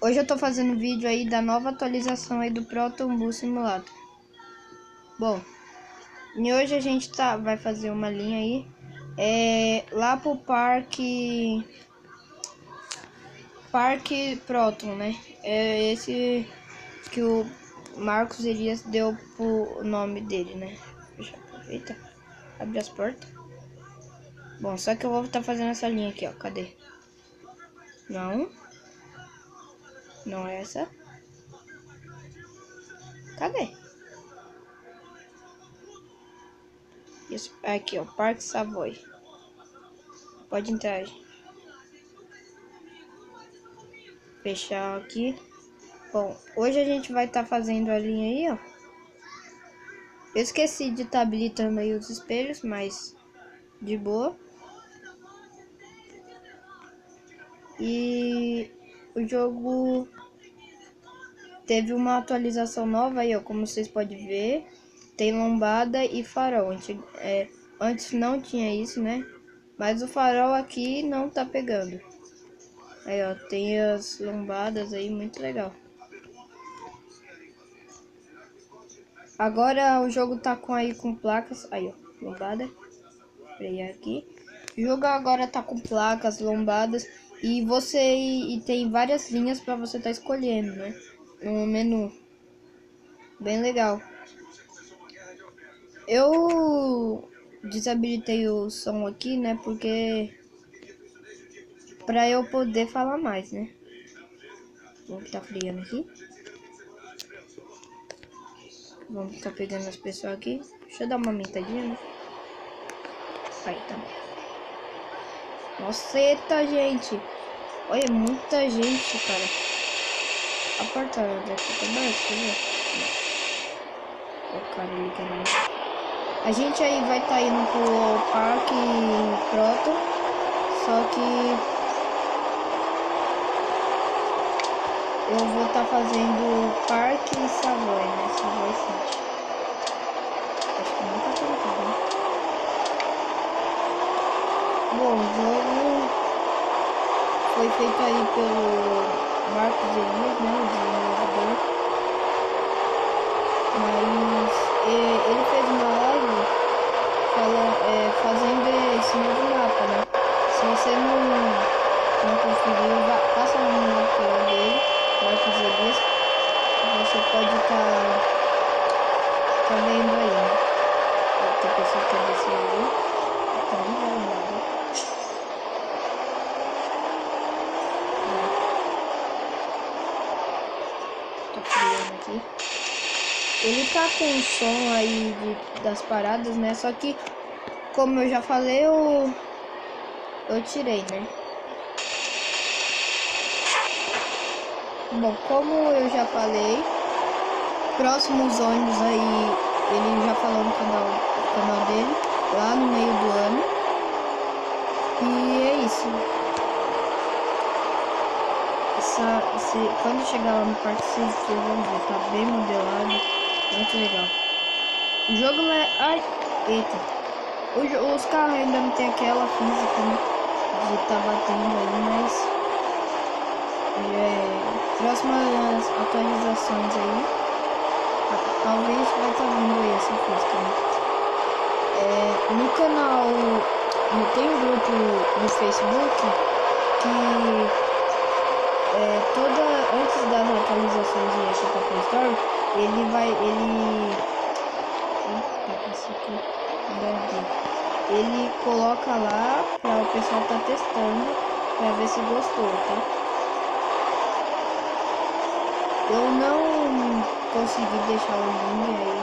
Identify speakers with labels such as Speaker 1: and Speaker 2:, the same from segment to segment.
Speaker 1: Hoje eu tô fazendo vídeo aí da nova atualização aí do Proton Bus Simulator. Bom, e hoje a gente vai fazer uma linha aí, lá pro Parque Proton, né? É esse que o Marcos Elias deu pro nome dele, né? Deixa eu aproveitar, abre as portas. Bom, só que eu vou estar fazendo essa linha aqui, ó. Cadê? Não é essa. Cadê? Isso, aqui, ó, Parque Savoy. Pode entrar aí. Fechar aqui. Bom, hoje a gente vai estar fazendo a linha aí, ó. Eu esqueci de estar habilitando aí os espelhos, mas de boa. E o jogo teve uma atualização nova aí, ó, como vocês podem ver. Tem lombada e farol. Antes não tinha isso, né? Mas o farol aqui não tá pegando. Aí, ó, tem as lombadas aí, muito legal. Agora o jogo tá com placas. Aí, ó, lombada. Frear aqui. O jogo agora tá com placas, lombadas. E tem várias linhas pra você tá escolhendo, né? No menu. Bem legal. Eu desabilitei o som aqui, né? Porque pra eu poder falar mais, né? Vamos tá friando aqui. Vamos tá pegando as pessoas aqui. Deixa eu dar uma aumentadinha, né? Aí, tá bom. Nossa, eita, gente. Olha, muita gente, cara. A porta daqui tá aberta, né? O cara ali querendo. A gente aí vai tá indo pro Parque Proton. Só que eu vou estar fazendo Parque Savoy, né? Savoy City. Acho que nunca colocou, né? Bom, o jogo foi feito aí pelo Marcos Elias, né? O desenvolvedor. Mas ele fez uma live fazendo esse novo mapa, né? Se você não conferiu, passa no canal dele, Marcos Elias, você pode estar vendo aí, né? Tem pessoa que quer descer aí, então não vai nada. Tô criando aqui. Ele tá com o som aí das paradas, né? Só que, como eu já falei, eu tirei, né? Bom, como eu já falei, próximos ônibus aí, ele já falou no canal dele, lá no meio do ano. E é isso. Quando chegar lá no parque, vocês vão ver, tá bem modelado, muito legal. O jogo não é... Ai, eita. Os carros ainda não tem aquela física, né? De tá batendo aí, mas... próximas atualizações aí, talvez vai estar vindo aí essa física, né? No canal, tem um grupo no Facebook que antes das atualizações de Apple Play Store, ele coloca lá para o pessoal tá testando para ver se gostou, tá? Eu não consegui deixar o link aí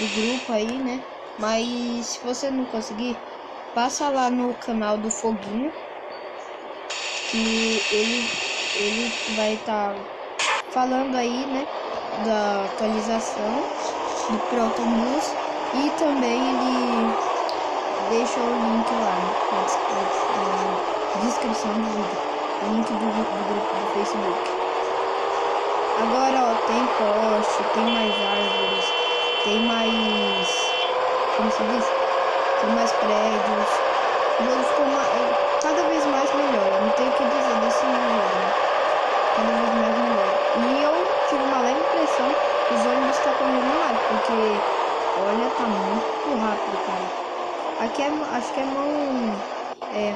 Speaker 1: do grupo aí, né? Mas se você não conseguir, passa lá no canal do Foguinho, que ele vai estar falando aí, né, da atualização do Proton Bus, e também ele deixa o link lá, né, na descrição do vídeo, o link do grupo do Facebook. Agora, ó, tem poste, tem mais árvores, tem mais, como se diz? Tem mais prédios. O jogo ficou cada vez mais melhor. Eu não tenho o que dizer desse jogo, né? Cada vez mais melhor. E eu tive uma leve impressão que os ônibus estão correndo mais, porque olha, tá muito rápido, cara. Aqui é, acho que é mão. É.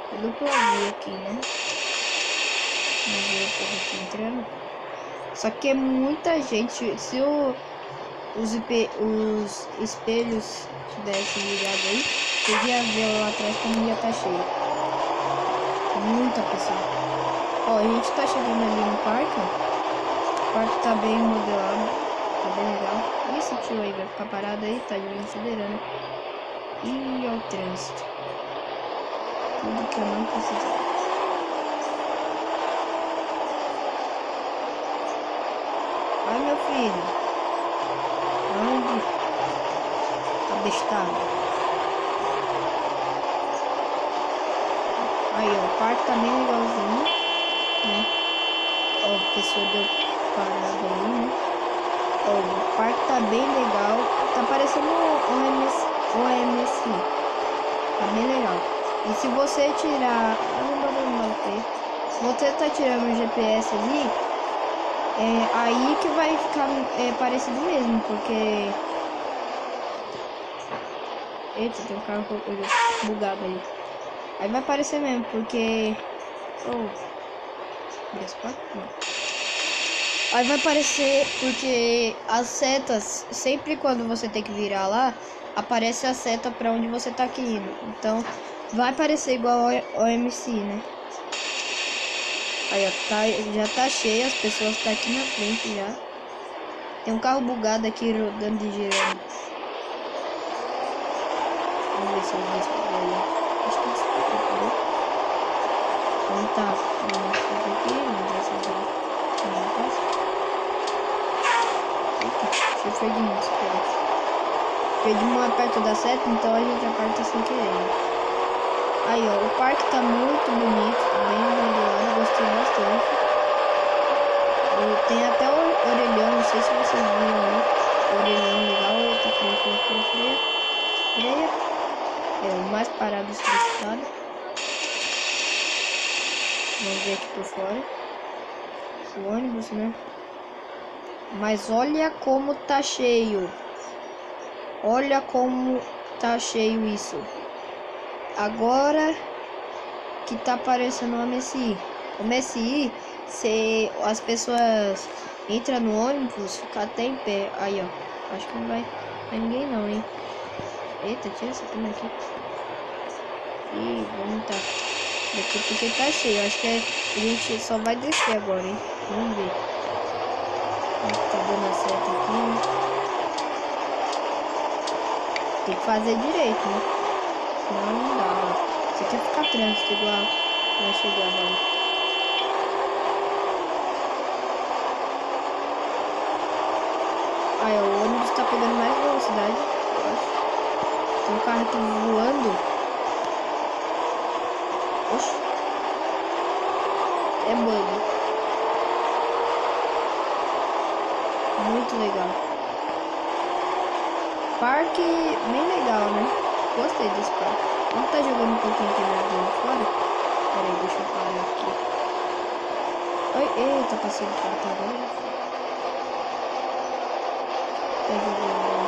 Speaker 1: Pelo que eu vi aqui, né? Vamos ver o povo aqui entrando. Só que é muita gente. Se os espelhos tivessem ligado aí, vocês iam ver lá atrás como ia estar cheio. Muita pessoa. Ó, a gente tá chegando ali no parque. O parque tá bem modelado. Tá bem legal. E esse tio aí vai ficar parado aí, tá de brincadeira, né? E ao trânsito. Tudo que eu não precisava. Ai, meu filho. Onde? Abestado. Aí, ó, o parque tá bem legalzinho, né? Ó, a pessoa deu parada ali, né? Ó, o parque tá bem legal. Tá parecendo OMSI. Tá bem legal. E se você tirar... Se você tá tirando o GPS ali, é aí que vai ficar parecido mesmo, porque... Eita, tem um carro bugado ali. Aí vai aparecer mesmo, porque... Aí vai aparecer, porque as setas, sempre quando você tem que virar lá, aparece a seta pra onde você tá aqui indo. Então, vai aparecer igual ao MC, né? Aí, ó, já tá cheio, as pessoas tá aqui na frente já. Tem um carro bugado aqui rodando e girando. Vamos ver se eu vou descobrir. Acho que descobriu. Então tá. Vamos fazer aqui. Vamos ver se eu vou. Eita, freio de mão, freio de mão é perto da seta, então a gente aperta sem querer. Aí, ó, o parque tá muito bonito, bem modelado, gostei bastante. Tem até o orelhão, não sei se vocês viram aí. O orelhão legal, tá com freia. É o mais parado solicitado. Vamos ver aqui por fora. O ônibus, né? Mas olha como tá cheio. Olha como tá cheio isso. Agora que tá aparecendo o MSI. O MSI, se as pessoas entram no ônibus, ficar até em pé. Aí, ó. Acho que não vai ninguém não, hein. Eita, tira essa pena aqui. E vamos tá daqui porque tá cheio. Acho que a gente só vai descer agora, hein. Vamos ver. Tá dando certo aqui, né? Tem que fazer direito, né? Senão não dá, ó. Você quer ficar trânsito igual vai chegar agora. Aí, ó, o ônibus tá pegando mais velocidade, eu acho. Tem um carro aqui voando. Oxi. É bug. Muito legal. Parque bem legal, né? Gostei desse parque. Vamos tá jogando um pouquinho aqui lá fora? Pera aí, deixa eu parar aqui. Oi, eita, passei do carro, tá vendo? Tá jogando.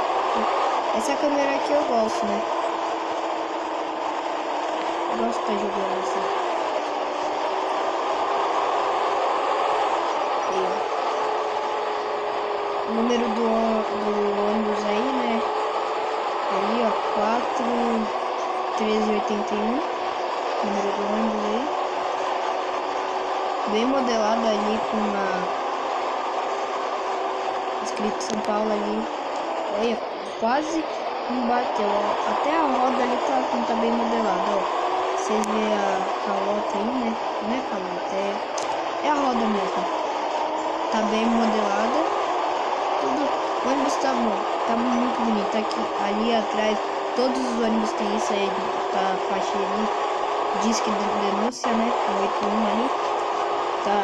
Speaker 1: Essa câmera aqui eu gosto, né? Eu gosto de estar jogando assim. O número do ônibus aí, né? Ali, ó, 41381. Número do ônibus aí. Bem modelado ali com uma escrito São Paulo ali. Olha, quase não bateu, ó. Até a roda ali tá bem modelada, ó. Vocês veem a calota aí, né? Não é calota, é a roda mesmo. Tá bem modelada. Tudo, o ônibus tá bom, tá muito bonito. Aqui, ali atrás, todos os ônibus tem isso aí, tá a faixa ali, diz que denúncia, né? 81 ali. Tá,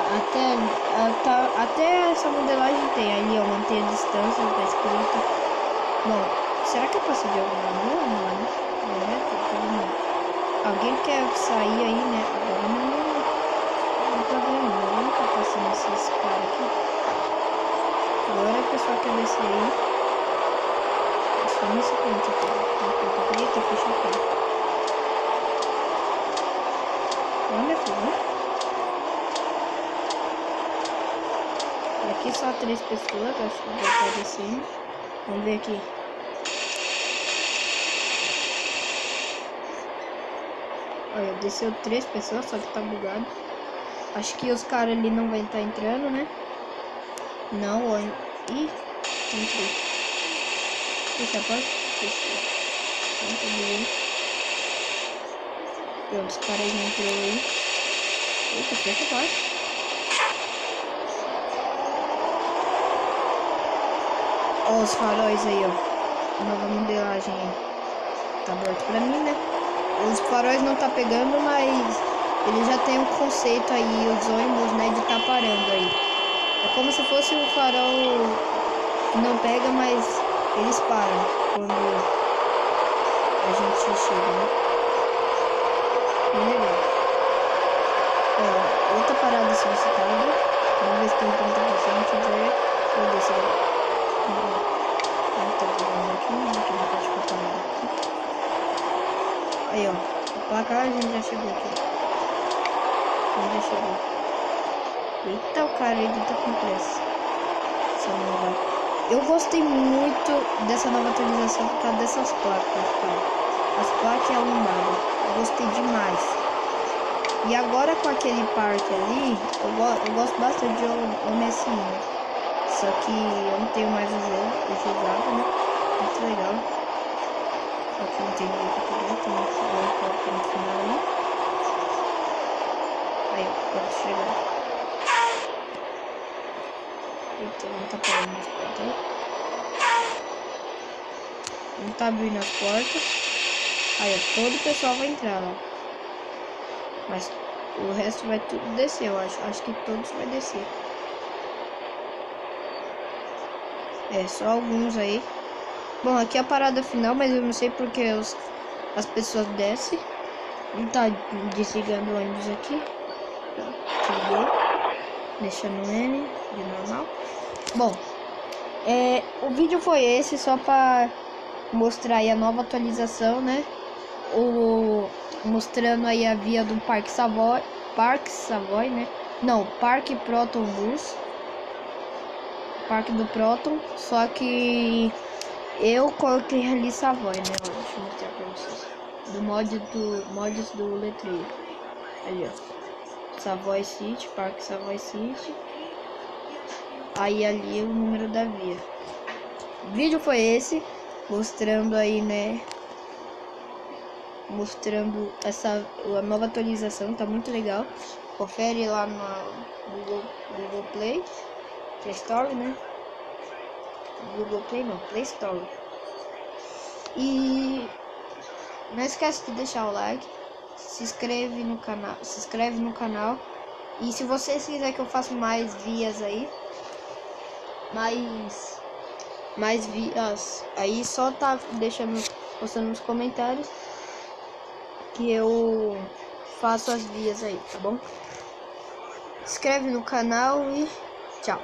Speaker 1: até essa modelagem tem ali, ó, manter a distância, tá escrito. Bom, será que eu posso ver alguma rua? Não, né? Tá tudo bem. Alguém quer sair aí, né? Agora não tá vendo, não tá passando esses caras aqui. Agora a pessoa quer descer aí. Só nesse ponto aqui. Eita, fechou a porta. Olha, filho. E aqui só 3 pessoas, acho que vai estar descendo. Vamos ver aqui. Olha, desceu 3 pessoas, só que tá bugado. Acho que os caras ali não vão estar entrando, né? Não, olha. Ih, entrei. Fecha a porta. Fechou. Pronto, beleza. Pronto, os caras já entrou aí. Eita, fecha a porta. Ó, os faróis aí, ó. Nova modelagem aí. Tá aberto pra mim, né? Os faróis não tá pegando, mas ele já tem um conceito aí, os ônibus, né, de tá parando aí. É como se fosse um farol que não pega, mas eles param quando a gente chega, né? Bem legal. Ó, outra parada solicitada. Vamos ver se tem tanta opção, se tiver, eu desço agora. Não tá pegando aqui, não pode ficar parado aqui. Aí, ó. Pra cá a gente já chegou aqui. A gente já chegou. Eita, o cara ele tá com pressa. Essa nova. Eu gostei muito dessa nova atualização por causa dessas placas, cara. As placas é arrumada. Eu gostei demais. E agora com aquele parque ali, eu gosto bastante de Homem-Assim, né? Só que eu não tenho mais o jogo. Eu jogava, né? Muito legal. Só que não tem muito pra pegar, então vou colocar no final aí. Aí, pode chegar. Eita, não tá parando as portas aí. Não tá abrindo as portas. Aí, ó, todo o pessoal vai entrar lá. Mas o resto vai tudo descer, eu acho. Acho que todos vai descer. É, só alguns aí. Bom, aqui é a parada final, mas eu não sei porque as pessoas descem. Não tá desligando o ônibus aqui. Desliguei. Deixando N de normal. Bom, o vídeo foi esse, só pra mostrar aí a nova atualização, né? Mostrando aí a via do Parque Savoy, né? Não, Parque Proton Bus. Parque do Proton, só que eu coloquei ali Savoy, né? Ó, deixa eu mostrar pra vocês. Mods do letreiro. Ali, ó. Savoy City, Parque Savoy City. Aí ali o número da via. O vídeo foi esse, mostrando aí, né? Mostrando a nova atualização, tá muito legal. Confere lá no Google Play Store, né? Google Play não, Play Store. E não esquece de deixar o like, se inscreve no canal. E se vocês quiserem que eu faça mais vias aí, mais vias aí, só tá postando nos comentários que eu faço as vias aí, tá bom? Se inscreve no canal e tchau.